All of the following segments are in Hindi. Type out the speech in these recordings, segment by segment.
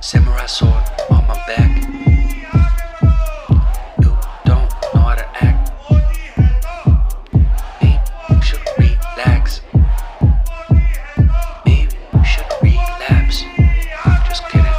Samurai sword on my back. You don't know how to act. Maybe you should relax. Maybe you should relapse. Just kidding.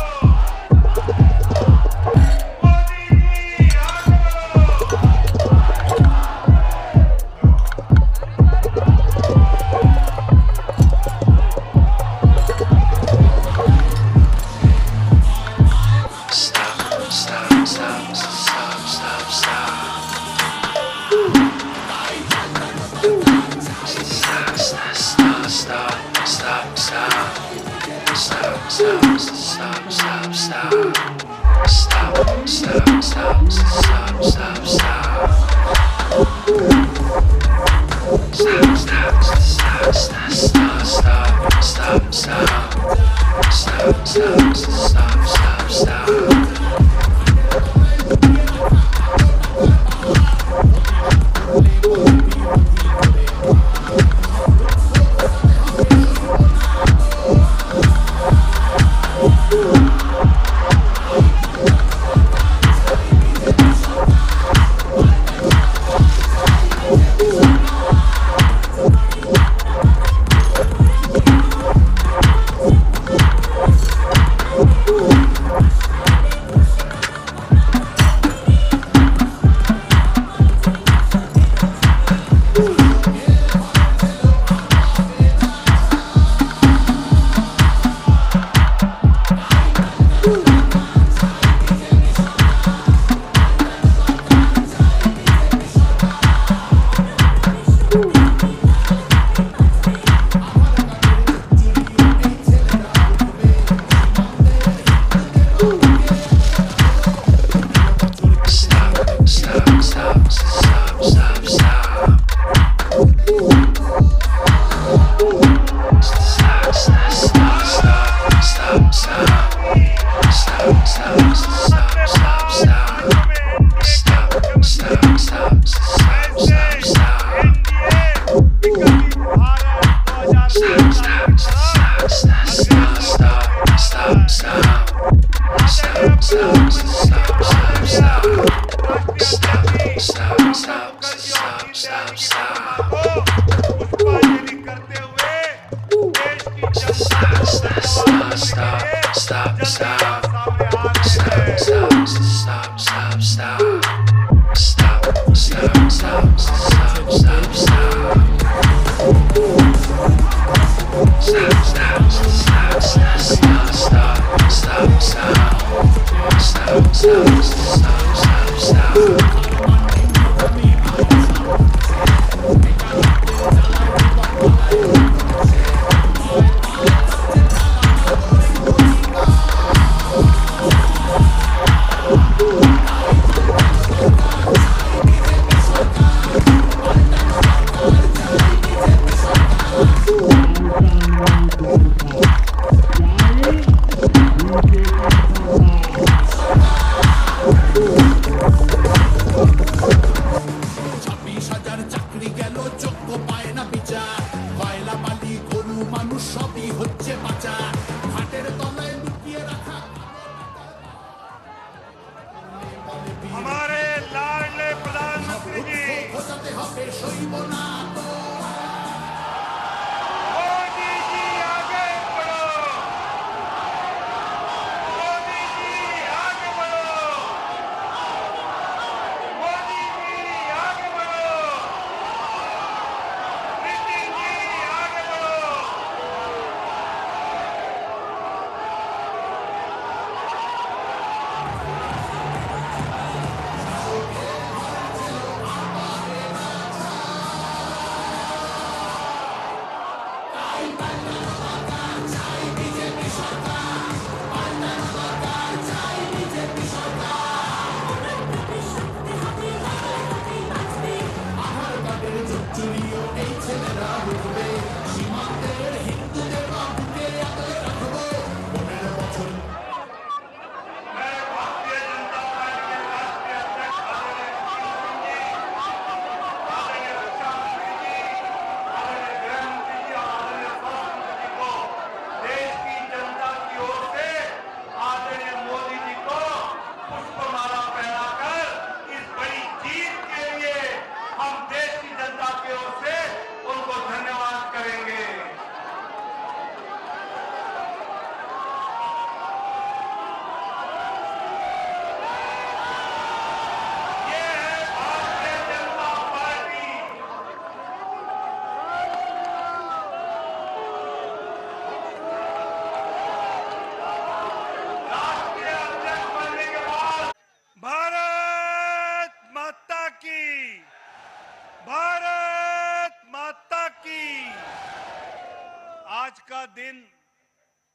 दिन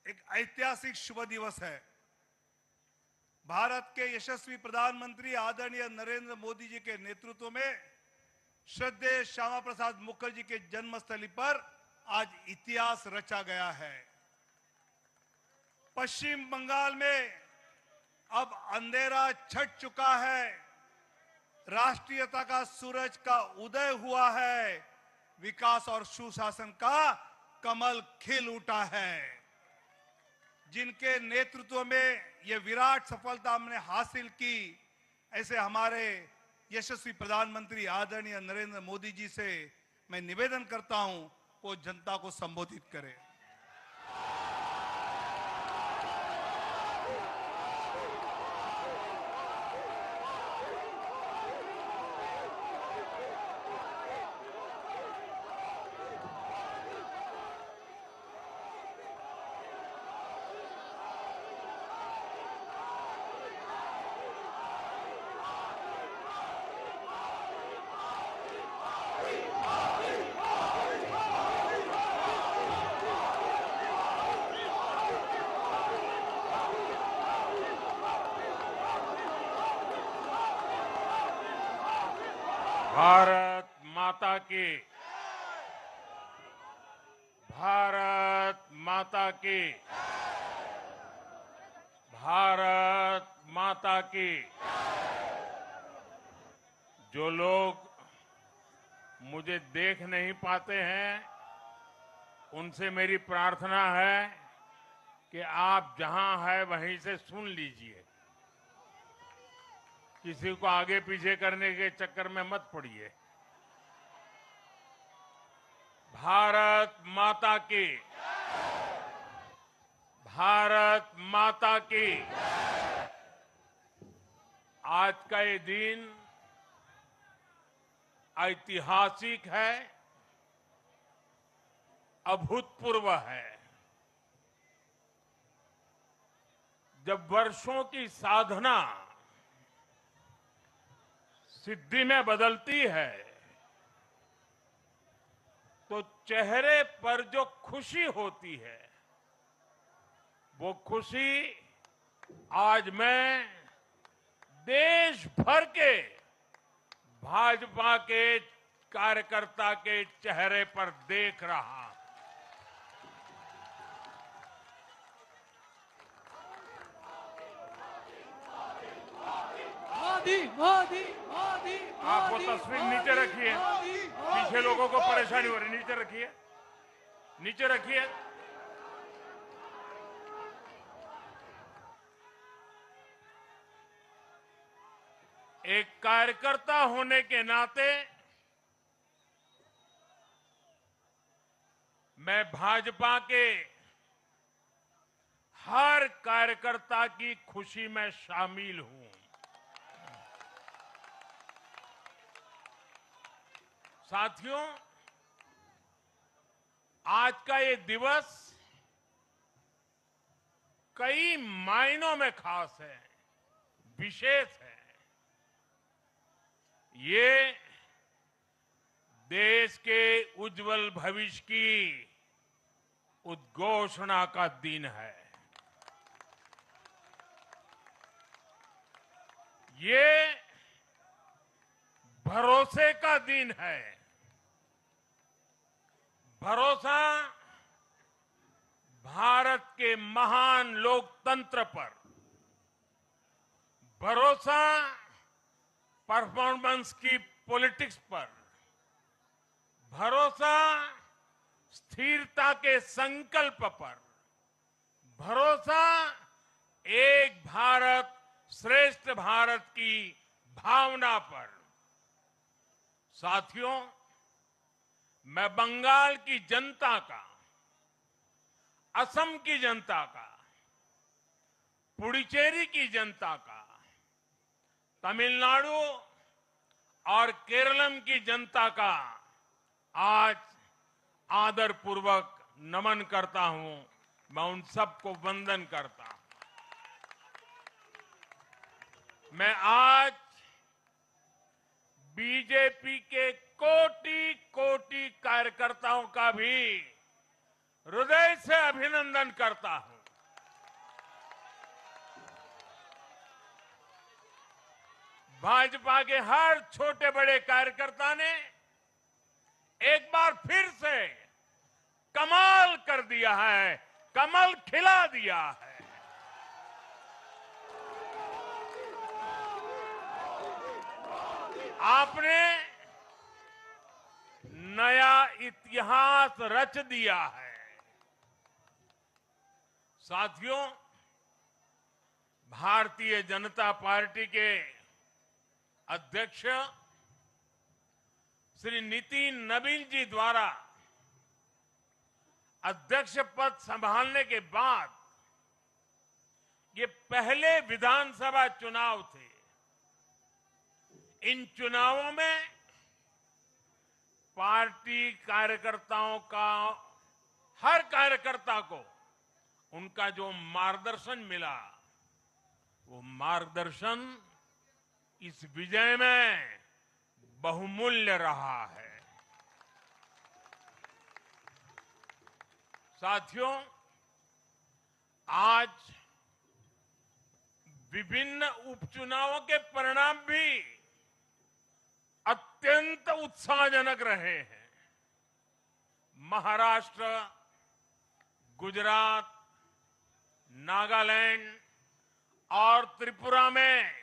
एक ऐतिहासिक शुभ दिवस है। भारत के यशस्वी प्रधानमंत्री आदरणीय नरेंद्र मोदी जी के नेतृत्व में श्रद्धेय श्यामा प्रसाद मुखर्जी के जन्मस्थली पर आज इतिहास रचा गया है। पश्चिम बंगाल में अब अंधेरा छट चुका है, राष्ट्रीयता का सूरज का उदय हुआ है, विकास और सुशासन का कमल खिल उठा है। जिनके नेतृत्व में ये विराट सफलता हमने हासिल की, ऐसे हमारे यशस्वी प्रधानमंत्री आदरणीय नरेंद्र मोदी जी से मैं निवेदन करता हूं वो जनता को संबोधित करें। भारत माता की, भारत माता की, भारत माता की। जो लोग मुझे देख नहीं पाते हैं, उनसे मेरी प्रार्थना है कि आप जहां हैं वहीं से सुन लीजिए। किसी को आगे पीछे करने के चक्कर में मत पड़िए। भारत माता की, भारत माता की। आज का ये दिन ऐतिहासिक है, अभूतपूर्व है। जब वर्षों की साधना सिद्धि में बदलती है तो चेहरे पर जो खुशी होती है, वो खुशी आज मैं देश भर के भाजपा के कार्यकर्ता के चेहरे पर देख रहा हूं। मोदी मोदी मोदी। आप वो तस्वीर नीचे रखिए, पीछे लोगों को परेशानी हो रही, नीचे रखिए, नीचे रखिए। एक कार्यकर्ता होने के नाते मैं भाजपा के हर कार्यकर्ता की खुशी में शामिल हूं। साथियों, आज का ये दिवस कई मायनों में खास है, विशेष है। ये देश के उज्जवल भविष्य की उद्घोषणा का दिन है। ये भरोसे का दिन है। भरोसा भारत के महान लोकतंत्र पर, भरोसा परफॉर्मेंस की पॉलिटिक्स पर, भरोसा स्थिरता के संकल्प पर, भरोसा एक भारत श्रेष्ठ भारत की भावना पर। साथियों, मैं बंगाल की जनता का, असम की जनता का, पुडुचेरी की जनता का, तमिलनाडु और केरलम की जनता का आज आदरपूर्वक नमन करता हूं। मैं उन सबको वंदन करता हूं। मैं आज बीजेपी के कोटि कोटि कार्यकर्ताओं का भी हृदय से अभिनंदन करता हूं। भाजपा के हर छोटे बड़े कार्यकर्ता ने एक बार फिर से कमाल कर दिया है, कमल खिला दिया है। आपने नया इतिहास रच दिया है। साथियों, भारतीय जनता पार्टी के अध्यक्ष श्री नितिन नवीन जी द्वारा अध्यक्ष पद संभालने के बाद ये पहले विधानसभा चुनाव थे। इन चुनावों में पार्टी कार्यकर्ताओं का, हर कार्यकर्ता को उनका जो मार्गदर्शन मिला, वो मार्गदर्शन इस विजय में बहुमूल्य रहा है। साथियों, आज विभिन्न उपचुनावों के परिणाम भी अत्यंत उत्साहजनक रहे हैं। महाराष्ट्र, गुजरात, नागालैंड और त्रिपुरा में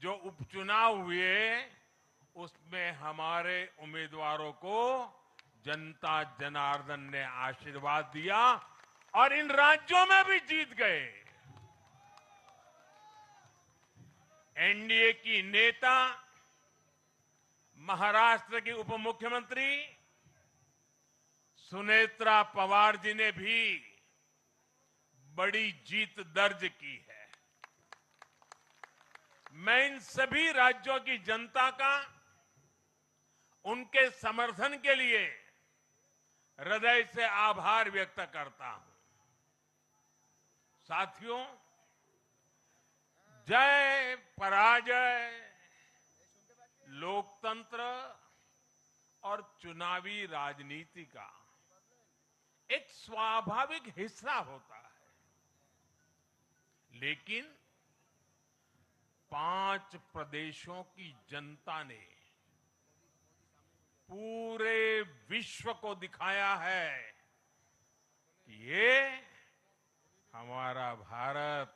जो उपचुनाव हुए, उसमें हमारे उम्मीदवारों को जनता जनार्दन ने आशीर्वाद दिया और इन राज्यों में भी जीत गए। एनडीए की नेता, महाराष्ट्र की उप मुख्यमंत्री सुनेत्रा पवार जी ने भी बड़ी जीत दर्ज की है। मैं इन सभी राज्यों की जनता का उनके समर्थन के लिए हृदय से आभार व्यक्त करता हूं। साथियों, जय पराजय लोकतंत्र और चुनावी राजनीति का एक स्वाभाविक हिस्सा होता है, लेकिन 5 प्रदेशों की जनता ने पूरे विश्व को दिखाया है कि ये हमारा भारत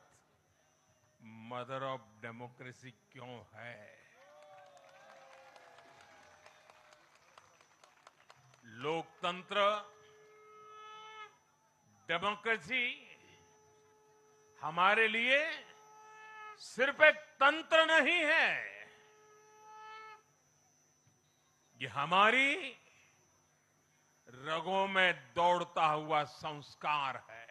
मदर ऑफ डेमोक्रेसी क्यों है। लोकतंत्र, डेमोक्रेसी हमारे लिए सिर्फ एक तंत्र नहीं है, ये हमारी रगों में दौड़ता हुआ संस्कार है।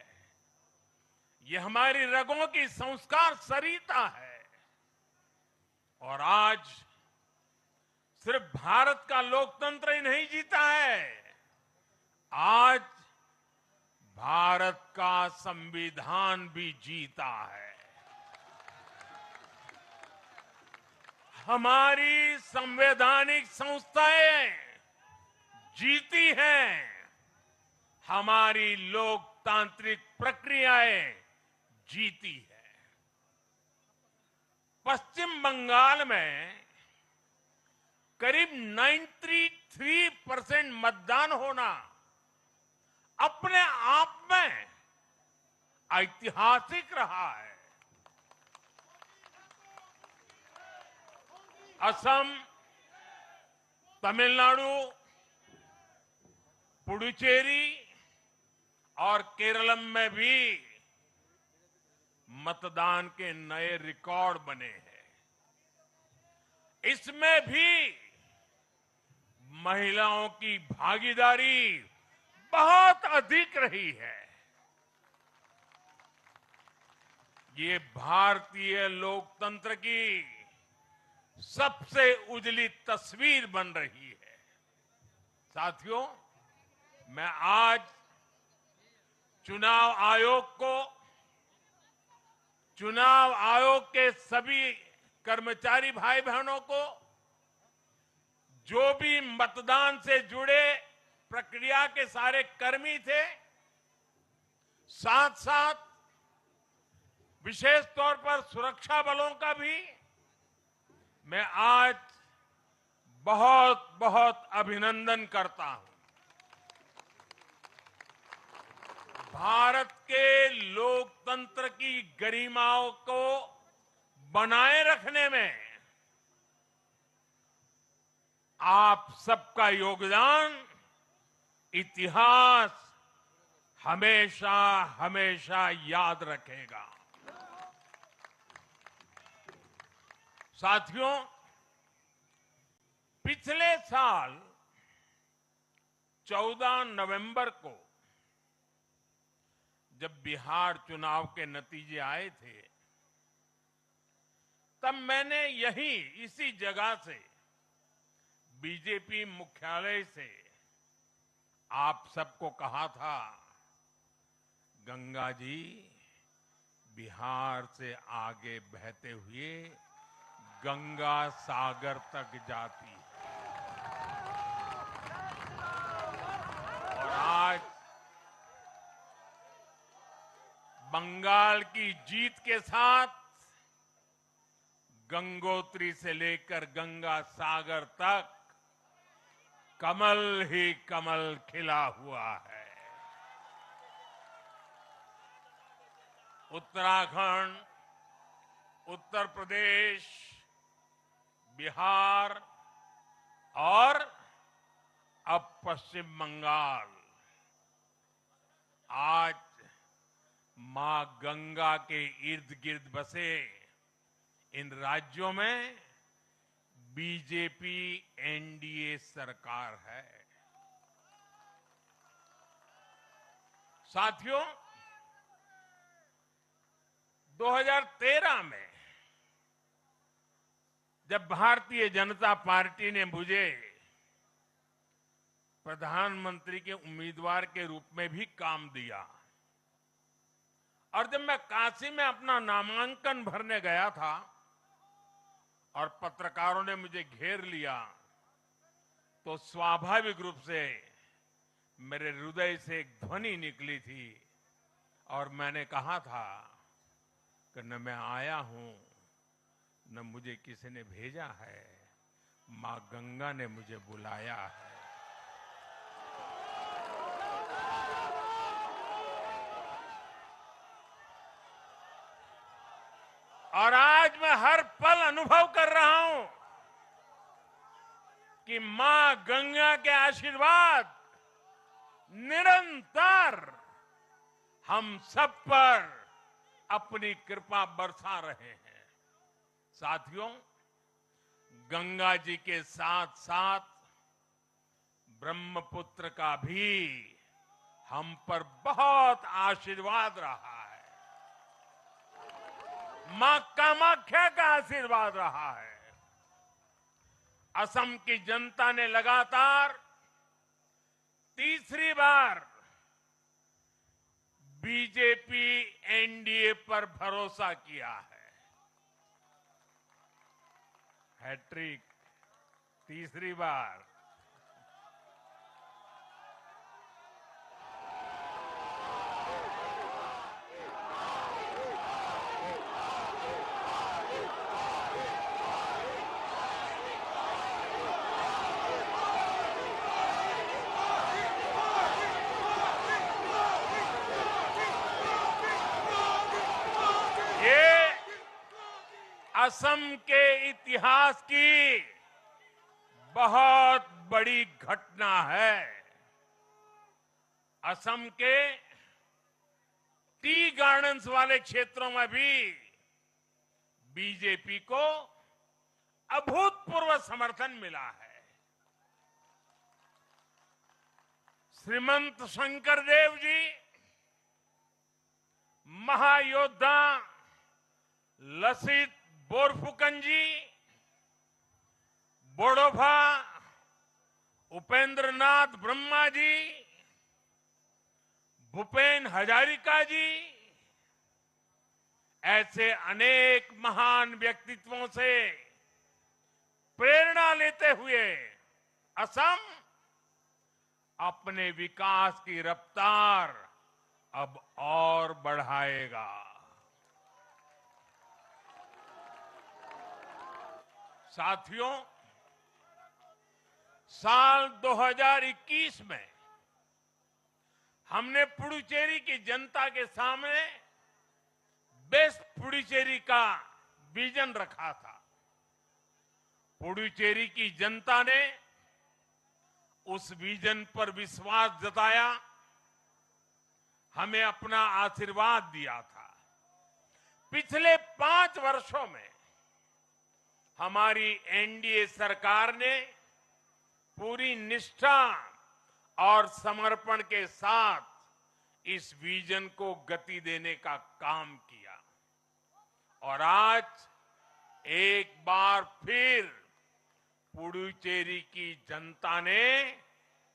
ये हमारी रगों की संस्कार सरिता है। और आज सिर्फ भारत का लोकतंत्र ही नहीं जीता है, आज भारत का संविधान भी जीता है। हमारी संवैधानिक संस्थाएं जीती हैं, हमारी लोकतांत्रिक प्रक्रियाएं जीती है। पश्चिम बंगाल में करीब 93% मतदान होना अपने आप में ऐतिहासिक रहा है। असम, तमिलनाडु, पुडुचेरी और केरलम में भी मतदान के नए रिकॉर्ड बने हैं। इसमें भी महिलाओं की भागीदारी बहुत अधिक रही है। ये भारतीय लोकतंत्र की सबसे उजली तस्वीर बन रही है। साथियों, मैं आज चुनाव आयोग के सभी कर्मचारी भाई बहनों को, जो भी मतदान से जुड़े प्रक्रिया के सारे कर्मी थे, साथ साथ विशेष तौर पर सुरक्षा बलों का भी मैं आज बहुत बहुत अभिनंदन करता हूं। भारत के लोकतंत्र की गरिमाओं को बनाए रखने में आप सबका योगदान इतिहास हमेशा हमेशा याद रखेगा। साथियों, पिछले साल 14 नवंबर को जब बिहार चुनाव के नतीजे आए थे, तब मैंने यही इसी जगह से बीजेपी मुख्यालय से आप सबको कहा था, गंगा जी बिहार से आगे बहते हुए गंगा सागर तक जाती है। और आज बंगाल की जीत के साथ गंगोत्री से लेकर गंगा सागर तक कमल ही कमल खिला हुआ है। उत्तराखंड, उत्तर प्रदेश, बिहार और अब पश्चिम बंगाल आज मां गंगा के इर्द गिर्द बसे इन राज्यों में बीजेपी एनडीए सरकार है। साथियों, 2013 में जब भारतीय जनता पार्टी ने मुझे प्रधानमंत्री के उम्मीदवार के रूप में भी काम दिया और जब मैं काशी में अपना नामांकन भरने गया था और पत्रकारों ने मुझे घेर लिया, तो स्वाभाविक रूप से मेरे हृदय से एक ध्वनि निकली थी और मैंने कहा था कि न मैं आया हूं, न मुझे किसी ने भेजा है, मां गंगा ने मुझे बुलाया है। और आज मैं हर पल अनुभव कर रहा हूं कि मां गंगा के आशीर्वाद निरंतर हम सब पर अपनी कृपा बरसा रहे हैं। साथियों, गंगा जी के साथ साथ ब्रह्मपुत्र का भी हम पर बहुत आशीर्वाद रहा है। मां कामाख्या का आशीर्वाद रहा है। असम की जनता ने लगातार तीसरी बार बीजेपी एनडीए पर भरोसा किया है। हैट्रिक, तीसरी बार। असम के इतिहास की बहुत बड़ी घटना है। असम के टी गार्डन्स वाले क्षेत्रों में भी बीजेपी को अभूतपूर्व समर्थन मिला है। श्रीमंत शंकरदेव जी, महायोद्धा लसित बोरफुकन जी, बोडोफा उपेंद्रनाथ ब्रह्मा जी, भूपेन हजारिका जी, ऐसे अनेक महान व्यक्तित्वों से प्रेरणा लेते हुए असम अपने विकास की रफ्तार अब और बढ़ाएगा। साथियों, साल 2021 में हमने पुडुचेरी की जनता के सामने बेस्ट पुडुचेरी का विजन रखा था। पुडुचेरी की जनता ने उस विजन पर विश्वास जताया, हमें अपना आशीर्वाद दिया था। पिछले 5 वर्षों में हमारी एनडीए सरकार ने पूरी निष्ठा और समर्पण के साथ इस विजन को गति देने का काम किया और आज एक बार फिर पुडुचेरी की जनता ने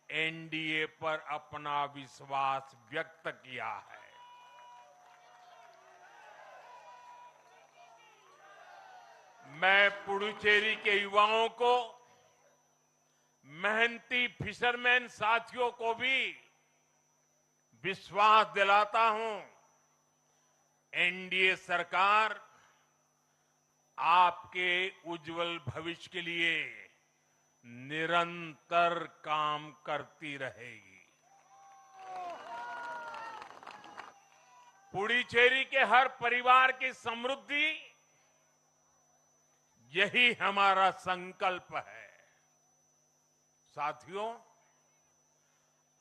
एनडीए पर अपना विश्वास व्यक्त किया है। मैं पुडुचेरी के युवाओं को, मेहनती फिशरमैन साथियों को भी विश्वास दिलाता हूं, एनडीए सरकार आपके उज्जवल भविष्य के लिए निरंतर काम करती रहेगी। पुडुचेरी के हर परिवार की समृद्धि, यही हमारा संकल्प है। साथियों,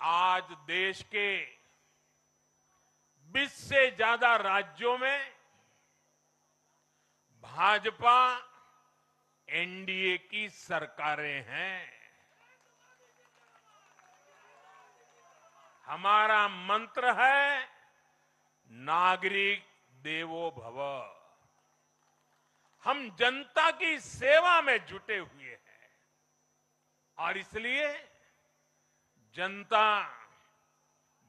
आज देश के 20 से ज्यादा राज्यों में भाजपा एनडीए की सरकारें हैं। हमारा मंत्र है नागरिक देवो भव। हम जनता की सेवा में जुटे हुए हैं और इसलिए जनता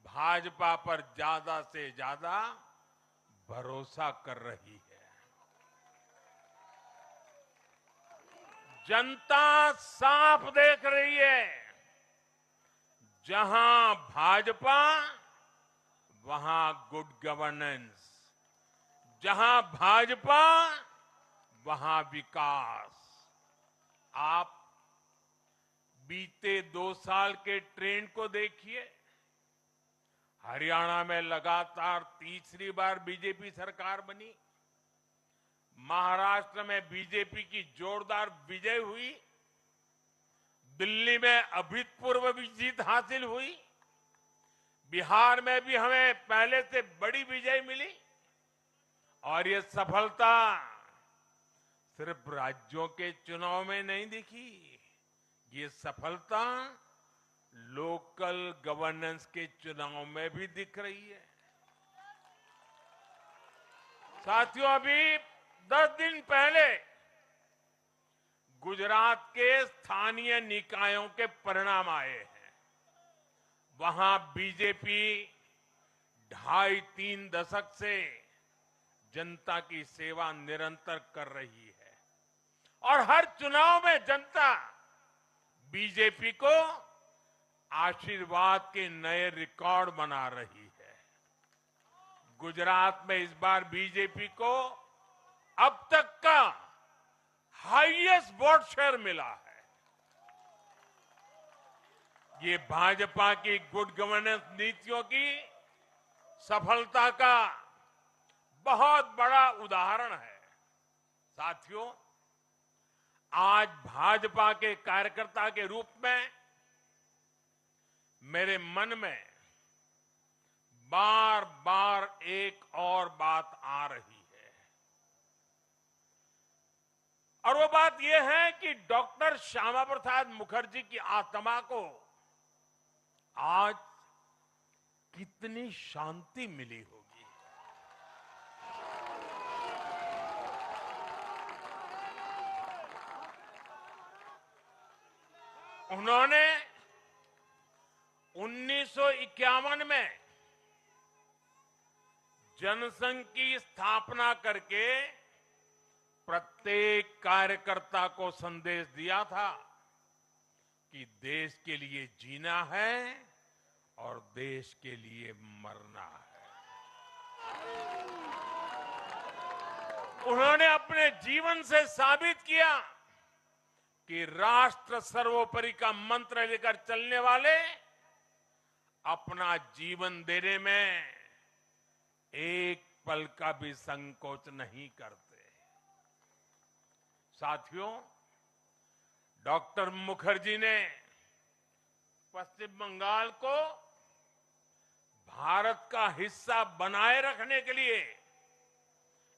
भाजपा पर ज्यादा से ज्यादा भरोसा कर रही है। जनता साफ देख रही है, जहां भाजपा वहां गुड गवर्नेंस, जहां भाजपा वहां विकास। आप बीते 2 साल के ट्रेंड को देखिए। हरियाणा में लगातार तीसरी बार बीजेपी सरकार बनी, महाराष्ट्र में बीजेपी की जोरदार विजय हुई, दिल्ली में अभूतपूर्व जीत हासिल हुई, बिहार में भी हमें पहले से बड़ी विजय मिली और ये सफलता सिर्फ राज्यों के चुनाव में नहीं दिखी, ये सफलता लोकल गवर्नेंस के चुनाव में भी दिख रही है। साथियों, अभी 10 दिन पहले गुजरात के स्थानीय निकायों के परिणाम आए हैं। वहां बीजेपी 2.5-3 दशक से जनता की सेवा निरंतर कर रही है और हर चुनाव में जनता बीजेपी को आशीर्वाद के नए रिकॉर्ड बना रही है। गुजरात में इस बार बीजेपी को अब तक का हाईएस्ट वोट शेयर मिला है। ये भाजपा की गुड गवर्नेंस नीतियों की सफलता का बहुत बड़ा उदाहरण है। साथियों, आज भाजपा के कार्यकर्ता के रूप में मेरे मन में बार बार एक और बात आ रही है और वो बात यह है कि डॉक्टर श्यामा प्रसाद मुखर्जी की आत्मा को आज कितनी शांति मिली होगी। उन्होंने 1951 में जनसंघ की स्थापना करके प्रत्येक कार्यकर्ता को संदेश दिया था कि देश के लिए जीना है और देश के लिए मरना है। उन्होंने अपने जीवन से साबित किया कि राष्ट्र सर्वोपरि का मंत्र लेकर चलने वाले अपना जीवन देने में एक पल का भी संकोच नहीं करते। साथियों, डॉक्टर मुखर्जी ने पश्चिम बंगाल को भारत का हिस्सा बनाए रखने के लिए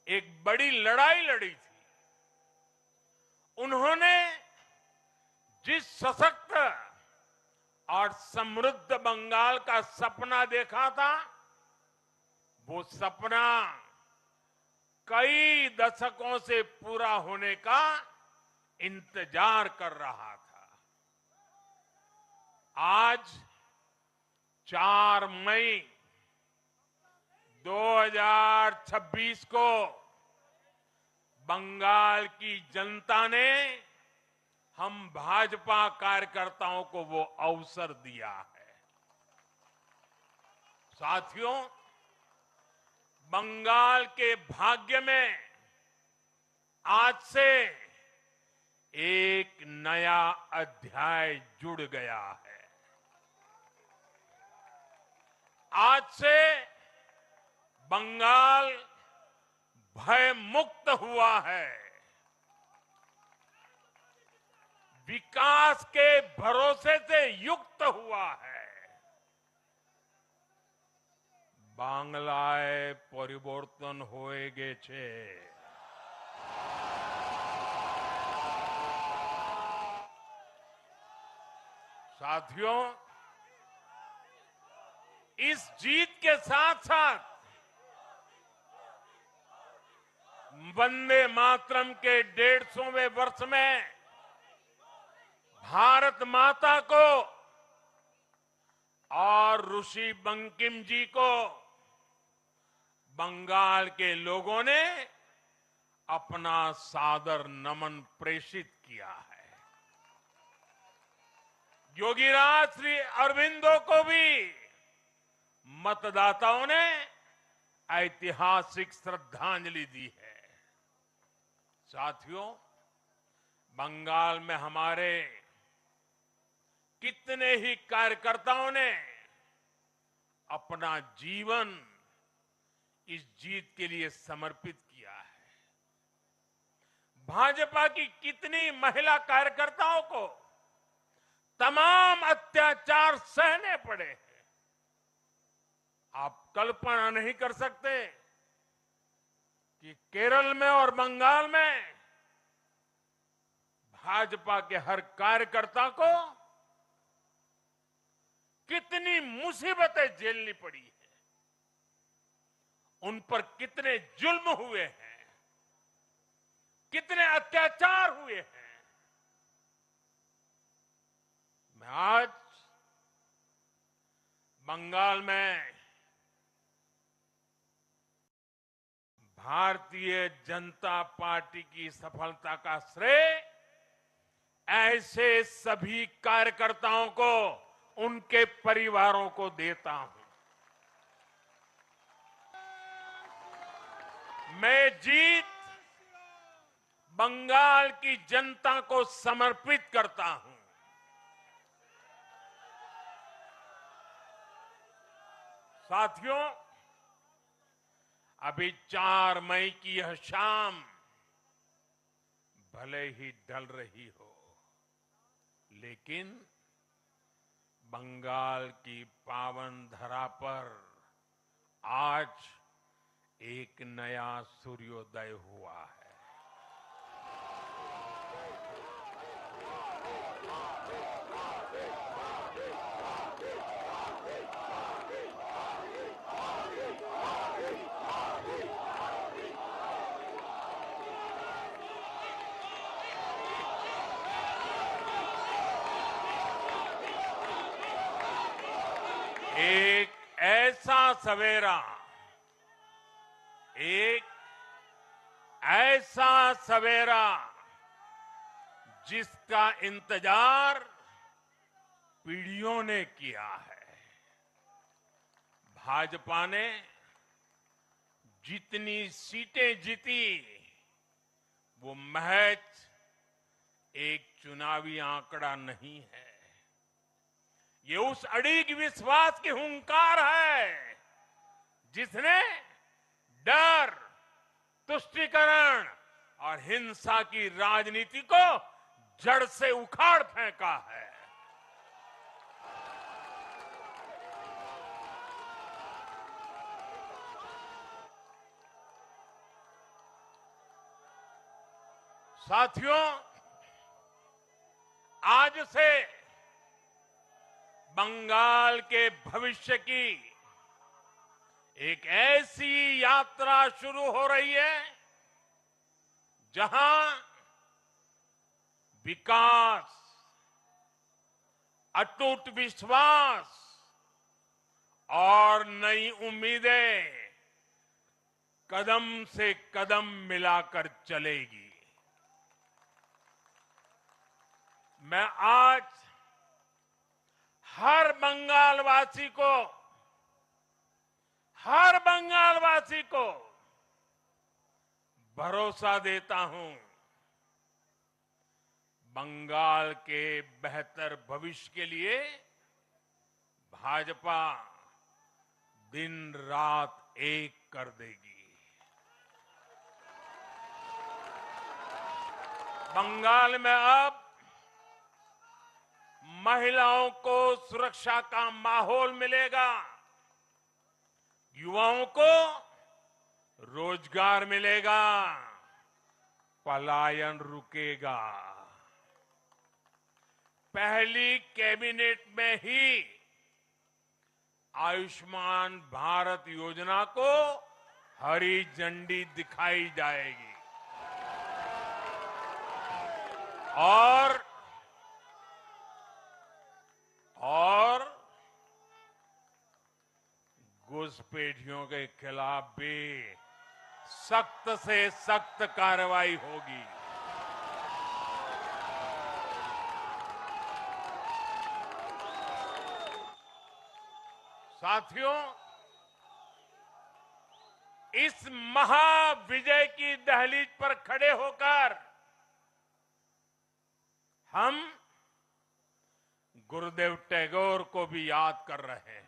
एक बड़ी लड़ाई लड़ी थी। उन्होंने जिस सशक्त और समृद्ध बंगाल का सपना देखा था, वो सपना कई दशकों से पूरा होने का इंतजार कर रहा था। आज 4 मई 2026 को बंगाल की जनता ने हम भाजपा कार्यकर्ताओं को वो अवसर दिया है। साथियों, बंगाल के भाग्य में आज से एक नया अध्याय जुड़ गया है। आज से बंगाल भय मुक्त हुआ है। विकास के भरोसे से युक्त हुआ है। बांग्लाए परिवर्तन होए गेछे। साथियों, इस जीत के साथ साथ वंदे मातरम के 150वें वर्ष में भारत माता को और ऋषि बंकिम जी को बंगाल के लोगों ने अपना सादर नमन प्रेषित किया है। योगीराज श्री अरविंदो को भी मतदाताओं ने ऐतिहासिक श्रद्धांजलि दी है। साथियों, बंगाल में हमारे कितने ही कार्यकर्ताओं ने अपना जीवन इस जीत के लिए समर्पित किया है। भाजपा की कितनी महिला कार्यकर्ताओं को तमाम अत्याचार सहने पड़े हैं। आप कल्पना नहीं कर सकते कि केरल में और बंगाल में भाजपा के हर कार्यकर्ता को कितनी मुसीबतें झेलनी पड़ी है, उन पर कितने जुल्म हुए हैं, कितने अत्याचार हुए हैं। मैं आज बंगाल में भारतीय जनता पार्टी की सफलता का श्रेय ऐसे सभी कार्यकर्ताओं को, उनके परिवारों को देता हूं। मैं जीत बंगाल की जनता को समर्पित करता हूं। साथियों, अभी 4 मई की यह शाम भले ही ढल रही हो, लेकिन बंगाल की पावन धरा पर आज एक नया सूर्योदय हुआ है। एक ऐसा सवेरा, एक ऐसा सवेरा जिसका इंतजार पीढ़ियों ने किया है। भाजपा ने जितनी सीटें जीती वो महज एक चुनावी आंकड़ा नहीं है। ये उस अड़िग विश्वास की हुंकार है जिसने डर, तुष्टीकरण और हिंसा की राजनीति को जड़ से उखाड़ फेंका है। साथियों, आज से बंगाल के भविष्य की एक ऐसी यात्रा शुरू हो रही है जहां विकास, अटूट विश्वास और नई उम्मीदें कदम से कदम मिलाकर चलेगी। मैं आज हर बंगालवासी को भरोसा देता हूं, बंगाल के बेहतर भविष्य के लिए भाजपा दिन रात एक कर देगी। बंगाल में अब महिलाओं को सुरक्षा का माहौल मिलेगा, युवाओं को रोजगार मिलेगा, पलायन रुकेगा। पहली कैबिनेट में ही आयुष्मान भारत योजना को हरी झंडी दिखाई जाएगी और घुसपैठियों के खिलाफ भी सख्त से सख्त कार्रवाई होगी। साथियों, इस महाविजय की दहलीज पर खड़े होकर हम गुरुदेव टैगोर को भी याद कर रहे हैं।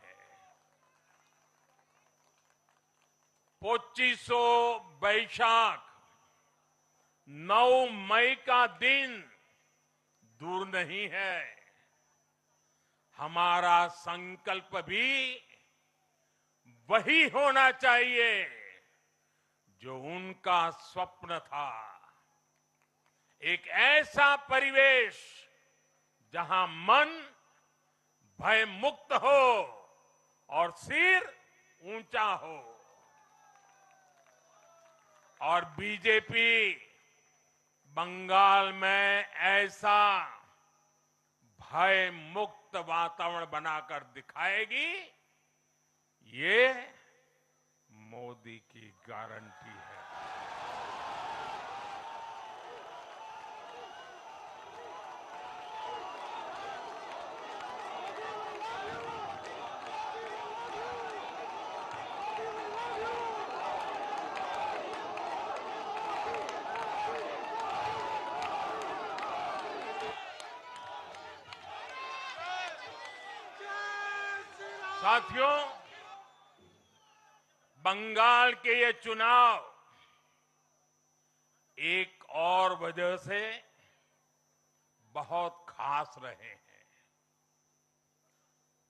25 बैशाख 9 मई का दिन दूर नहीं है। हमारा संकल्प भी वही होना चाहिए जो उनका स्वप्न था। एक ऐसा परिवेश जहां मन भय मुक्त हो और सिर ऊंचा हो। और बीजेपी बंगाल में ऐसा भय मुक्त वातावरण बनाकर दिखाएगी, ये मोदी की गारंटी है। साथियों, बंगाल के ये चुनाव एक और वजह से बहुत खास रहे हैं।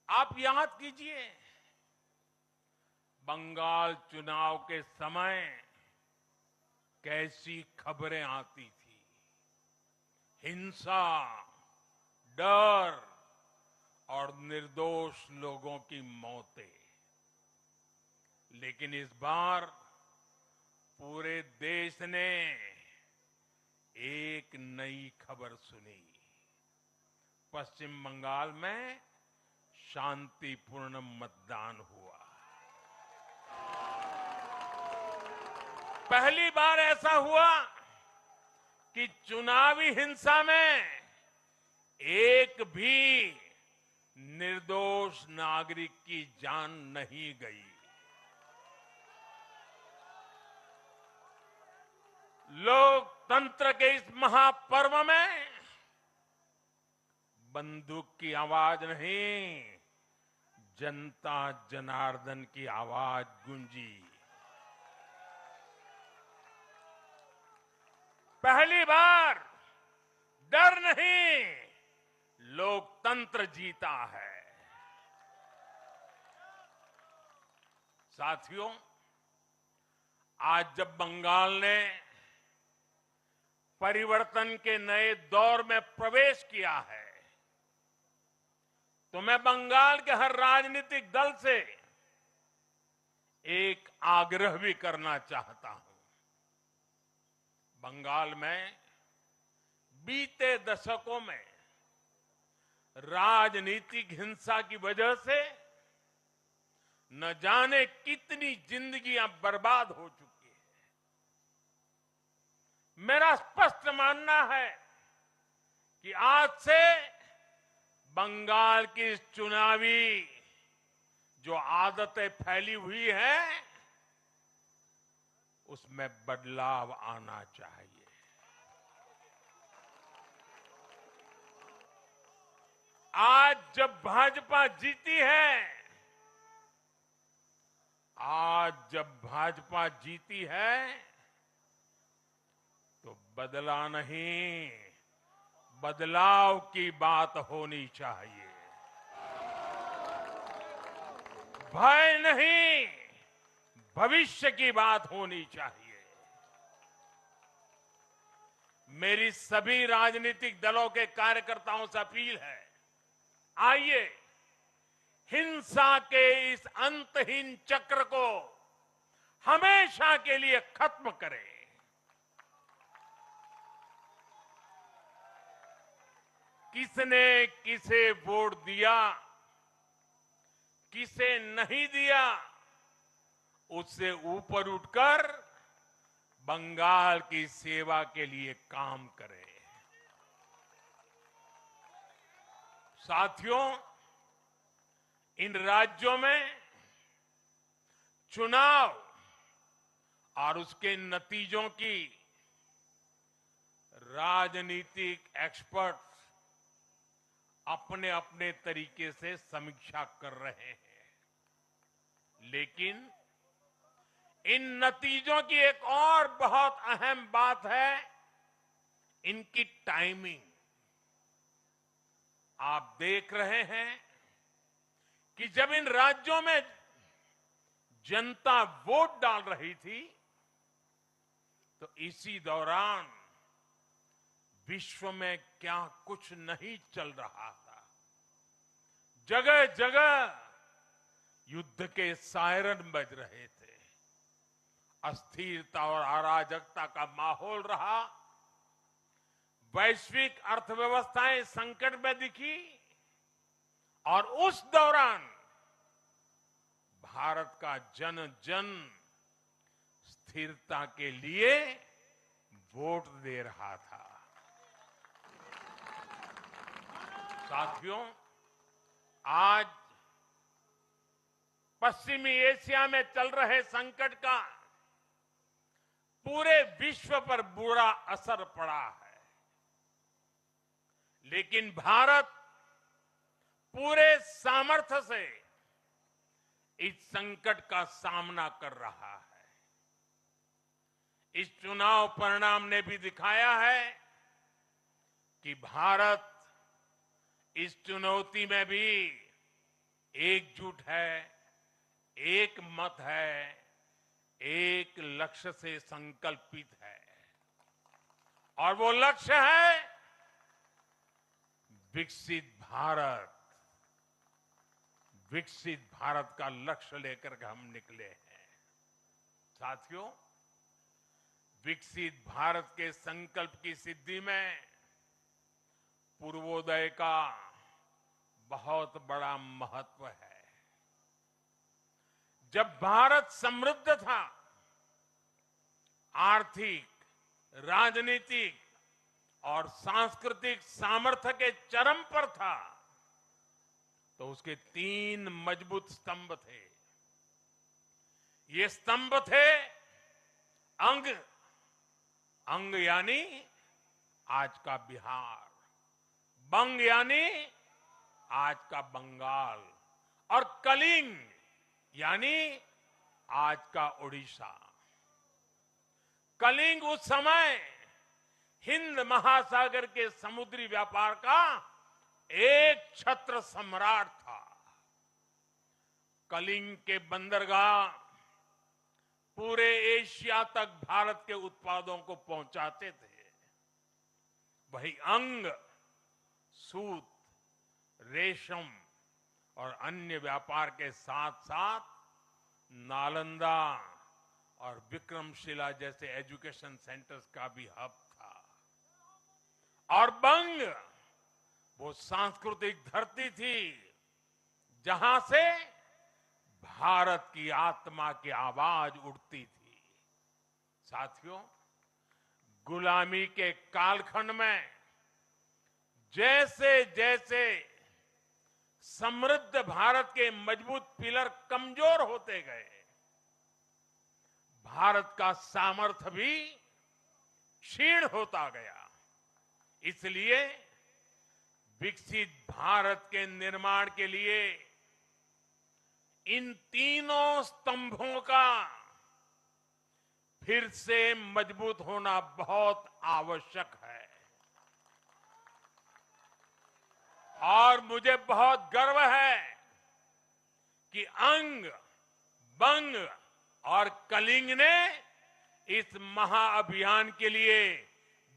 आप याद कीजिए, बंगाल चुनाव के समय कैसी खबरें आती थी। हिंसा, डर और निर्दोष लोगों की मौतें। लेकिन इस बार पूरे देश ने एक नई खबर सुनी। पश्चिम बंगाल में शांतिपूर्ण मतदान हुआ। पहली बार ऐसा हुआ कि चुनावी हिंसा में एक भी निर्दोष नागरिक की जान नहीं गई। लोकतंत्र के इस महापर्व में बंदूक की आवाज नहीं, जनता जनार्दन की आवाज गूंजी। पहली बार डर नहीं, लोकतंत्र जीता है। साथियों, आज जब बंगाल ने परिवर्तन के नए दौर में प्रवेश किया है, तो मैं बंगाल के हर राजनीतिक दल से एक आग्रह भी करना चाहता हूं। बंगाल में बीते दशकों में राजनीतिक हिंसा की वजह से न जाने कितनी जिंदगियां बर्बाद हो चुकी है। मेरा स्पष्ट मानना है कि आज से बंगाल की इस चुनावी जो आदतें फैली हुई हैं, उसमें बदलाव आना चाहिए। आज जब भाजपा जीती है, तो बदला नहीं, बदलाव की बात होनी चाहिए। भय नहीं, भविष्य की बात होनी चाहिए। मेरी सभी राजनीतिक दलों के कार्यकर्ताओं से अपील है, आइए हिंसा के इस अंतहीन चक्र को हमेशा के लिए खत्म करें। किसने किसे वोट दिया, किसे नहीं दिया, उससे ऊपर उठकर बंगाल की सेवा के लिए काम करें। साथियों, इन राज्यों में चुनाव और उसके नतीजों की राजनीतिक एक्सपर्ट्स अपने अपने तरीके से समीक्षा कर रहे हैं, लेकिन इन नतीजों की एक और बहुत अहम बात है, इनकी टाइमिंग। आप देख रहे हैं कि जब इन राज्यों में जनता वोट डाल रही थी, तो इसी दौरान विश्व में क्या कुछ नहीं चल रहा था। जगह जगह युद्ध के सायरन बज रहे थे, अस्थिरता और अराजकता का माहौल रहा, वैश्विक अर्थव्यवस्थाएं संकट में दिखी, और उस दौरान भारत का जन जन स्थिरता के लिए वोट दे रहा था। साथियों, आज पश्चिमी एशिया में चल रहे संकट का पूरे विश्व पर बुरा असर पड़ा है, लेकिन भारत पूरे सामर्थ्य से इस संकट का सामना कर रहा है। इस चुनाव परिणाम ने भी दिखाया है कि भारत इस चुनौती में भी एकजुट है, एक मत है, एक लक्ष्य से संकल्पित है, और वो लक्ष्य है विकसित भारत। विकसित भारत का लक्ष्य लेकर के हम निकले हैं। साथियों, विकसित भारत के संकल्प की सिद्धि में पूर्वोदय का बहुत बड़ा महत्व है। जब भारत समृद्ध था, आर्थिक, राजनीतिक और सांस्कृतिक सामर्थ्य के चरम पर था, तो उसके 3 मजबूत स्तंभ थे। ये स्तंभ थे अंग, अंग यानी आज का बिहार, बंग यानी आज का बंगाल और कलिंग यानी आज का उड़ीसा। कलिंग उस समय हिंद महासागर के समुद्री व्यापार का एक छत्र सम्राट था। कलिंग के बंदरगाह पूरे एशिया तक भारत के उत्पादों को पहुंचाते थे। वही अंग सूत, रेशम और अन्य व्यापार के साथ साथ नालंदा और विक्रमशिला जैसे एजुकेशन सेंटर्स का भी हब था। और बंग वो सांस्कृतिक धरती थी जहां से भारत की आत्मा की आवाज उठती थी। साथियों, गुलामी के कालखंड में जैसे जैसे समृद्ध भारत के मजबूत पिलर कमजोर होते गए, भारत का सामर्थ्य भी क्षीण होता गया। इसलिए विकसित भारत के निर्माण के लिए इन तीनों स्तंभों का फिर से मजबूत होना बहुत आवश्यक है। और मुझे बहुत गर्व है कि अंग, बंग और कलिंग ने इस महाअभियान के लिए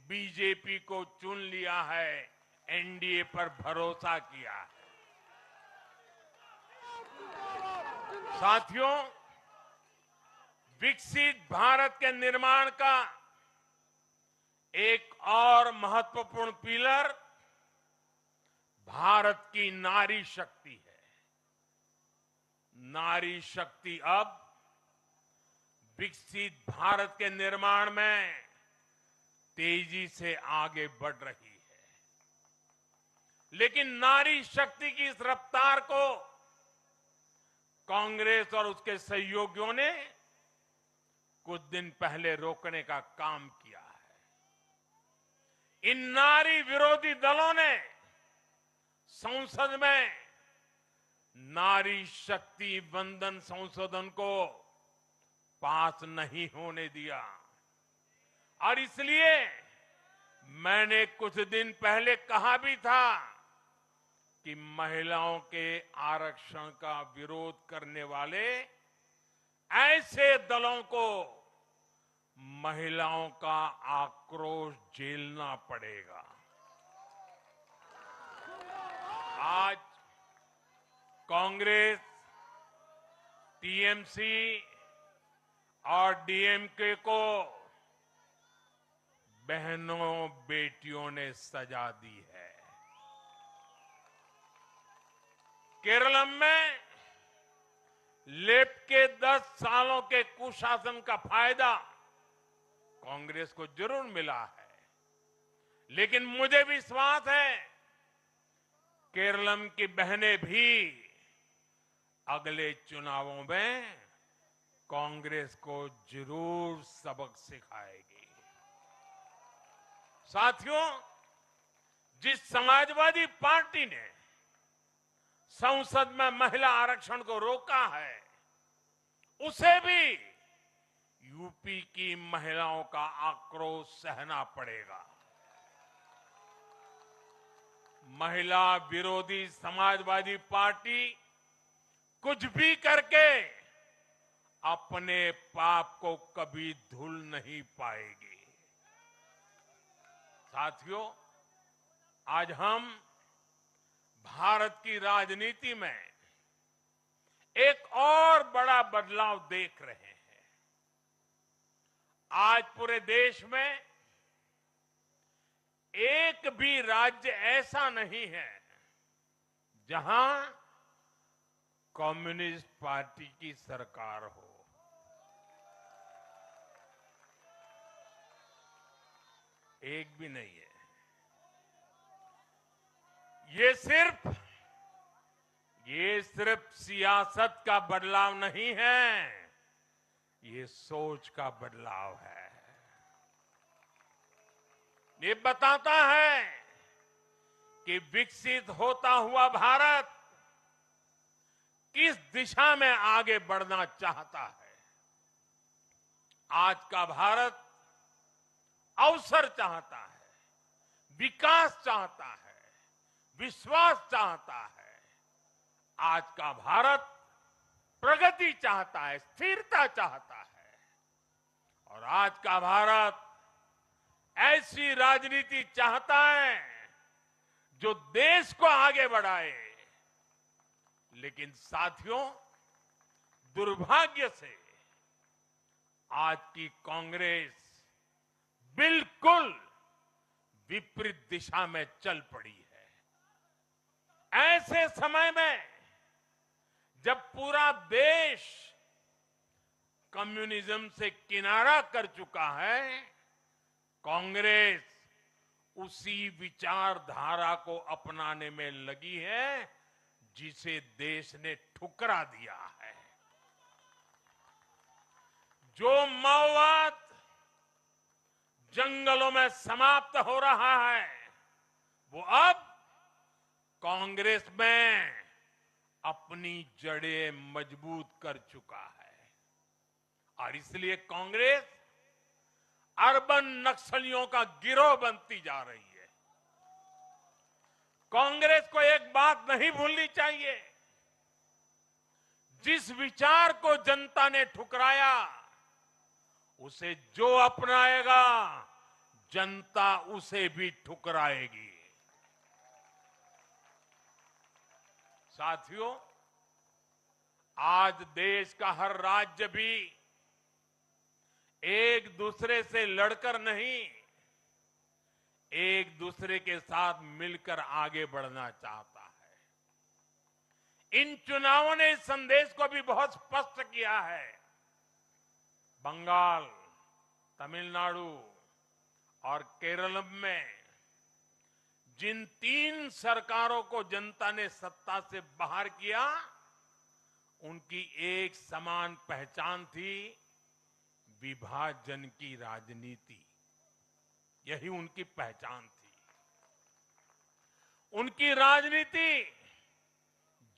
बीजेपी को चुन लिया है, एनडीए पर भरोसा किया है। साथियों, विकसित भारत के निर्माण का एक और महत्वपूर्ण पिलर भारत की नारी शक्ति है। नारी शक्ति अब विकसित भारत के निर्माण में तेजी से आगे बढ़ रही है। लेकिन नारी शक्ति की इस रफ्तार को कांग्रेस और उसके सहयोगियों ने कुछ दिन पहले रोकने का काम किया है। इन नारी विरोधी दलों ने संसद में नारी शक्ति वंदन संशोधन को पास नहीं होने दिया और इसलिए मैंने कुछ दिन पहले कहा भी था कि महिलाओं के आरक्षण का विरोध करने वाले ऐसे दलों को महिलाओं का आक्रोश झेलना पड़ेगा। आज कांग्रेस, टीएमसी और डीएमके को बहनों बेटियों ने सजा दी है। केरल में लेफ्ट के 10 सालों के कुशासन का फायदा कांग्रेस को जरूर मिला है, लेकिन मुझे विश्वास है केरल की बहनें भी अगले चुनावों में कांग्रेस को जरूर सबक सिखाएगी। साथियों, जिस समाजवादी पार्टी ने संसद में महिला आरक्षण को रोका है, उसे भी यूपी की महिलाओं का आक्रोश सहना पड़ेगा। महिला विरोधी समाजवादी पार्टी कुछ भी करके अपने पाप को कभी धुल नहीं पाएगी। साथियों, आज हम भारत की राजनीति में एक और बड़ा बदलाव देख रहे हैं। आज पूरे देश में एक भी राज्य ऐसा नहीं है जहां कम्युनिस्ट पार्टी की सरकार हो। एक भी नहीं है। ये सिर्फ सियासत का बदलाव नहीं है, ये सोच का बदलाव है। ये बताता है कि विकसित होता हुआ भारत किस दिशा में आगे बढ़ना चाहता है। आज का भारत अवसर चाहता है, विकास चाहता है, विश्वास चाहता है। आज का भारत प्रगति चाहता है, स्थिरता चाहता है। और आज का भारत ऐसी राजनीति चाहता है जो देश को आगे बढ़ाए। लेकिन साथियों, दुर्भाग्य से आज की कांग्रेस बिल्कुल विपरीत दिशा में चल पड़ी है। ऐसे समय में जब पूरा देश कम्युनिज्म से किनारा कर चुका है, कांग्रेस उसी विचारधारा को अपनाने में लगी है जिसे देश ने ठुकरा दिया है। जो माओवाद जंगलों में समाप्त हो रहा है, वो अब कांग्रेस में अपनी जड़ें मजबूत कर चुका है। और इसलिए कांग्रेस अर्बन नक्सलियों का गिरोह बनती जा रही है। कांग्रेस को एक बात नहीं भूलनी चाहिए, जिस विचार को जनता ने ठुकराया उसे जो अपनाएगा जनता उसे भी ठुकराएगी। साथियों, आज देश का हर राज्य भी एक दूसरे से लड़कर नहीं, एक दूसरे के साथ मिलकर आगे बढ़ना चाहता है। इन चुनावों ने इस संदेश को भी बहुत स्पष्ट किया है। बंगाल, तमिलनाडु और केरल में जिन 3 सरकारों को जनता ने सत्ता से बाहर किया, उनकी एक समान पहचान थी, विभाजन की राजनीति। यही उनकी पहचान थी। उनकी राजनीति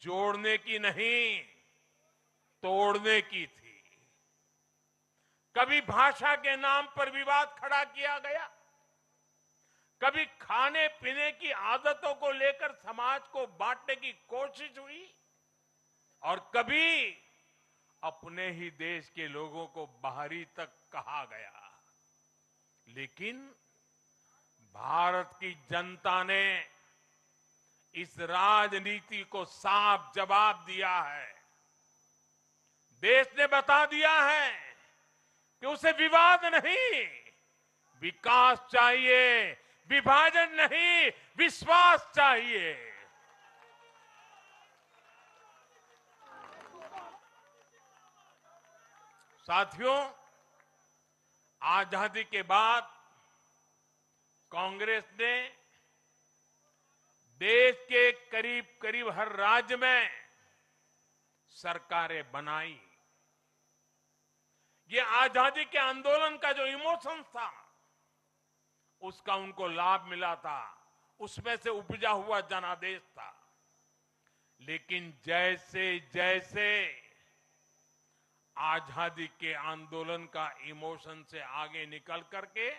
जोड़ने की नहीं, तोड़ने की थी। कभी भाषा के नाम पर विवाद खड़ा किया गया, कभी खाने पीने की आदतों को लेकर समाज को बांटने की कोशिश हुई, और कभी अपने ही देश के लोगों को बाहरी तक कहा गया। लेकिन भारत की जनता ने इस राजनीति को साफ जवाब दिया है। देश ने बता दिया है कि उसे विवाद नहीं, विकास चाहिए, विभाजन नहीं, विश्वास चाहिए। साथियों, आजादी के बाद कांग्रेस ने देश के करीब करीब हर राज्य में सरकारें बनाई। ये आजादी के आंदोलन का जो इमोशन था, उसका उनको लाभ मिला था, उसमें से उपजा हुआ जनादेश था। लेकिन जैसे जैसे आजादी के आंदोलन का इमोशन से आगे निकल करके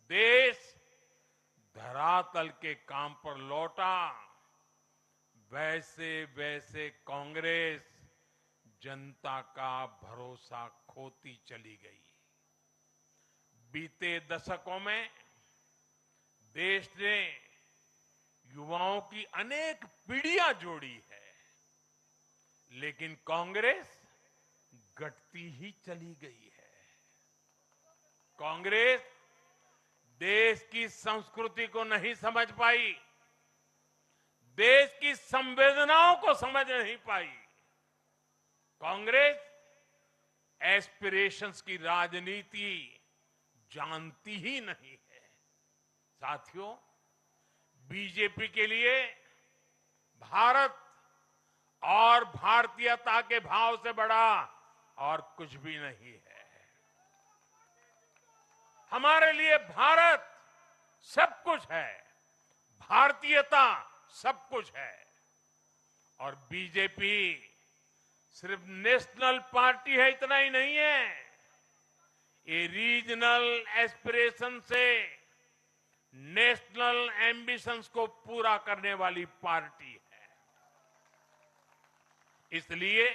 देश धरातल के काम पर लौटा, वैसे वैसे कांग्रेस जनता का भरोसा खोती चली गई। बीते दशकों में देश ने युवाओं की अनेक पीढ़ियां जोड़ी है, लेकिन कांग्रेस घटती ही चली गई है। कांग्रेस देश की संस्कृति को नहीं समझ पाई, देश की संवेदनाओं को समझ नहीं पाई। कांग्रेस एस्पिरेशंस की राजनीति जानती ही नहीं है। साथियों, बीजेपी के लिए भारत और भारतीयता के भाव से बड़ा और कुछ भी नहीं है। हमारे लिए भारत सब कुछ है, भारतीयता सब कुछ है। और बीजेपी सिर्फ नेशनल पार्टी है इतना ही नहीं है, ये रीजनल एस्पिरेशन से नेशनल एम्बिशंस को पूरा करने वाली पार्टी है। इसलिए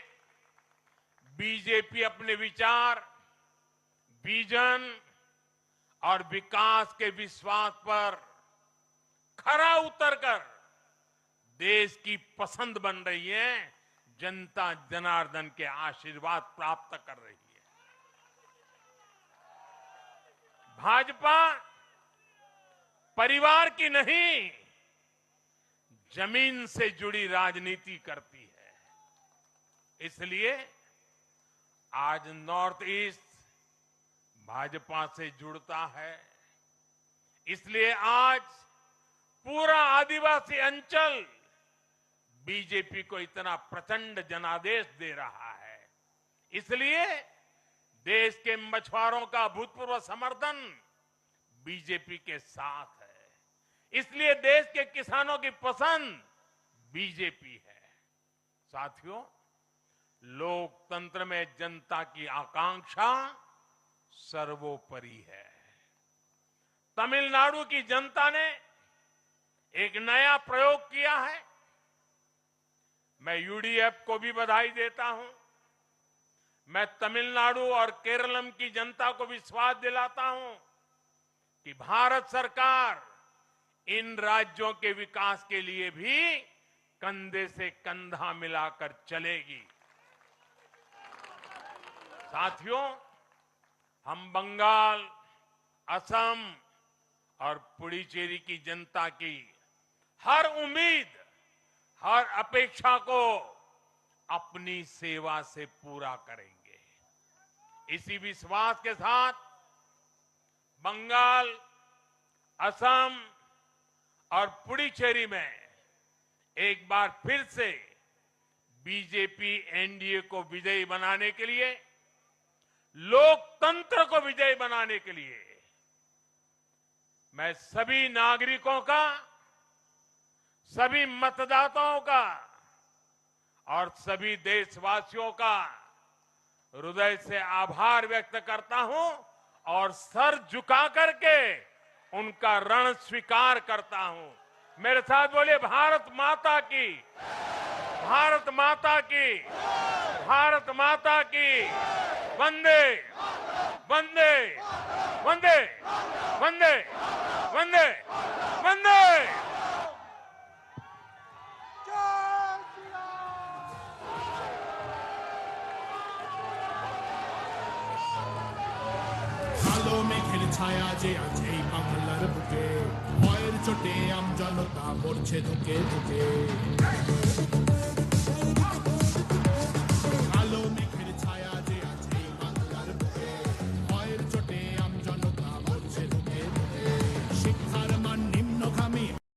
बीजेपी अपने विचार, विजन और विकास के विश्वास पर खरा उतरकर देश की पसंद बन रही है, जनता जनार्दन के आशीर्वाद प्राप्त कर रही है। भाजपा परिवार की नहीं, जमीन से जुड़ी राजनीति करती है। इसलिए आज नॉर्थ ईस्ट भाजपा से जुड़ता है। इसलिए आज पूरा आदिवासी अंचल बीजेपी को इतना प्रचंड जनादेश दे रहा है। इसलिए देश के मछुआरों का अभूतपूर्व समर्थन बीजेपी के साथ है। इसलिए देश के किसानों की पसंद बीजेपी है। साथियों, लोकतंत्र में जनता की आकांक्षा सर्वोपरि है। तमिलनाडु की जनता ने एक नया प्रयोग किया है। मैं यूडीएफ को भी बधाई देता हूं। मैं तमिलनाडु और केरलम की जनता को विश्वास दिलाता हूं कि भारत सरकार इन राज्यों के विकास के लिए भी कंधे से कंधा मिलाकर चलेगी। साथियों, हम बंगाल, असम और पुडुचेरी की जनता की हर उम्मीद, हर अपेक्षा को अपनी सेवा से पूरा करेंगे। इसी विश्वास के साथ बंगाल, असम और पुडुचेरी में एक बार फिर से बीजेपी एनडीए को विजयी बनाने के लिए, लोकतंत्र को विजयी बनाने के लिए मैं सभी नागरिकों का, सभी मतदाताओं का और सभी देशवासियों का हृदय से आभार व्यक्त करता हूं और सर झुका करके उनका ऋण स्वीकार करता हूं। मेरे साथ बोलिए, भारत माता की, भारत माता की, भारत माता की। वंदे वंदे वंदे वंदे वंदे वंदे। আলো মেঘের ছায়া যে আছে এই বাংলার বুকে, ভয়ের চোটে আমজনতা মরছে ধুকে ধুকে।